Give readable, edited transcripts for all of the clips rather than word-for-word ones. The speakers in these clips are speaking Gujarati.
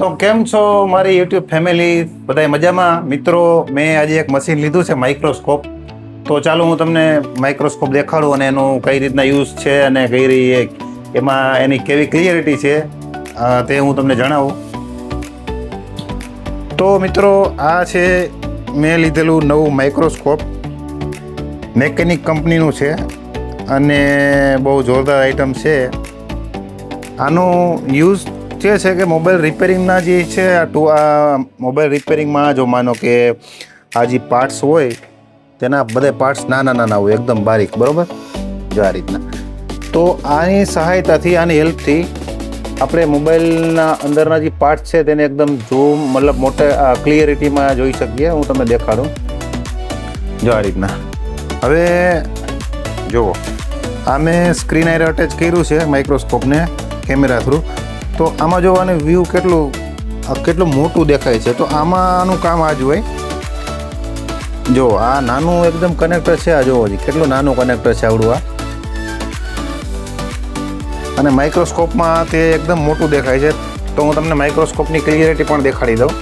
તો કેમ છો મારી યુટ્યુબ ફેમિલી? બધાય મજામાં? મિત્રો, મેં આજે એક મશીન લીધું છે માઇક્રોસ્કોપ. તો ચાલો હું તમને માઇક્રોસ્કોપ દેખાડું અને એનું કઈ રીતના યુઝ છે અને એમાં એની કેવી ક્લિયરિટી છે તે હું તમને જણાવું. તો મિત્રો, આ છે મેં લીધેલું નવું માઇક્રોસ્કોપ. મેકેનિક કંપનીનું છે અને બહુ જોરદાર આઇટમ છે. આનું યુઝ જે છે કે મોબાઈલ રિપેરિંગના જે છે આ મોબાઈલ રિપેરિંગમાં જો માનો કે આ જે પાર્ટ્સ હોય તેના બધા પાર્ટ્સ નાના હોય, એકદમ બારીક, બરાબર? જો આ રીતના. તો આની સહાયતાથી, આની હેલ્પથી આપણે મોબાઈલના અંદરના જે પાર્ટ્સ છે તેને એકદમ ઝૂમ, મતલબ મોટા ક્લિયરિટીમાં જોઈ શકીએ. હું તમને દેખાડું. જો આ રીતના. હવે જુઓ, આ મેં સ્ક્રીન આયર અટેચ કર્યું છે માઇક્રોસ્કોપને કેમેરા થ્રુ. તો આમાં જોવાનું વ્યૂ કેટલું મોટું દેખાય છે. તો આમાં આનું કામ આ જ હોય. જો આ નાનું એકદમ કનેક્ટર છે, આ જોવો કેટલું નાનું કનેક્ટર છે આવડું આ. અને માઇક્રોસ્કોપમાં તે એકદમ મોટું દેખાય છે. તો હું તમને માઇક્રોસ્કોપની ક્લિયરિટી પણ દેખાડી દઉં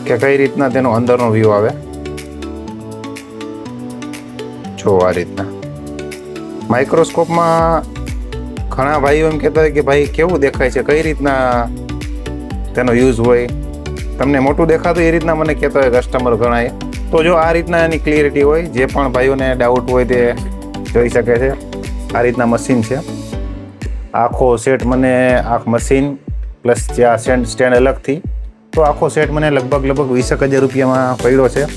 કે કઈ રીતના તેનો અંદરનો વ્યૂ આવે. જો આ રીતના માઇક્રોસ્કોપમાં ઘણા ભાઈઓ એમ કહેતા હોય કે ભાઈ કેવું દેખાય છે, કઈ રીતના તેનો યુઝ હોય, તમને મોટું દેખાતું એ રીતના મને કહેતા હોય કસ્ટમર ઘણાએ. તો જો આ રીતના એની ક્લિયરિટી હોય, જે પણ ભાઈઓને ડાઉટ હોય તે જોઈ શકે છે. આ રીતના મશીન છે. આખો સેટ મને મશીન પ્લસ જે આ સ્ટેન્ડ અલગથી, તો આખો સેટ મને લગભગ 20,000 રૂપિયામાં પડ્યો છે.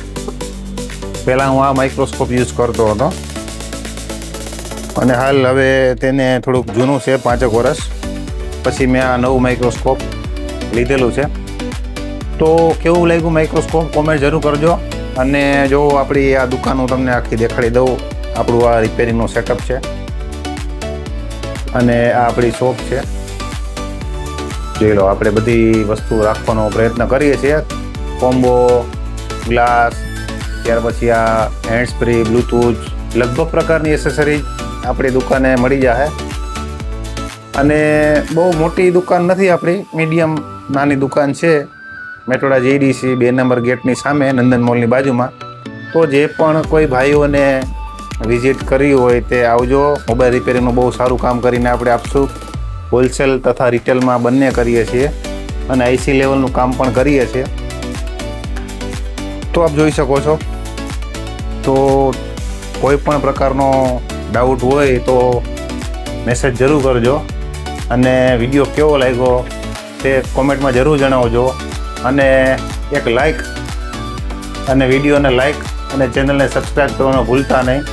પહેલાં હું આ માઇક્રોસ્કોપ યુઝ કરતો હતો અને હાલ હવે તેને થોડુંક જૂનું છે, 5 વર્ષ પછી મેં આ નવું માઇક્રોસ્કોપ લીધેલું છે. તો કેવું લાગ્યું માઇક્રોસ્કોપ કોમેન્ટ જરૂર કરજો. અને જો આપણી આ દુકાન હું તમને આખી દેખાડી દઉં. આપણું આ રિપેરિંગનો સેટઅપ છે અને આ આપણી શોપ છે. જોઈ લો, આપણે બધી વસ્તુ રાખવાનો પ્રયત્ન કરીએ છીએ. કોમ્બો, ગ્લાસ, ત્યાર પછી આ હેન્ડ સ્પ્રે, બ્લૂટૂથ, લગભગ પ્રકારની એસેસરીઝ આપણી દુકાને મળી જાય. અને બહુ મોટી દુકાન નથી આપણી, મીડિયમ નાની દુકાન છે. મેટોડા JDC 2 નંબર ગેટની સામે, નંદન મોલની બાજુમાં. તો જે પણ કોઈ ભાઈઓને વિઝિટ કરવી હોય તે આવજો. મોબાઈલ રિપેરિંગનું બહુ સારું કામ કરીને આપણે આપશું. હોલસેલ તથા રિટેલમાં બંને કરીએ છીએ અને IC લેવલનું કામ પણ કરીએ છીએ. તો આપ જોઈ શકો છો. તો કોઈ પણ પ્રકારનો ડાઉટ હોય તો મેસેજ જરૂર કરજો અને વિડીયો કેવો લાગ્યો તે કોમેન્ટમાં જરૂર જણાવજો. અને એક લાઈક અને વિડીયોને લાઈક અને ચેનલને સબસ્ક્રાઈબ કરવાનું ભૂલતા નહીં.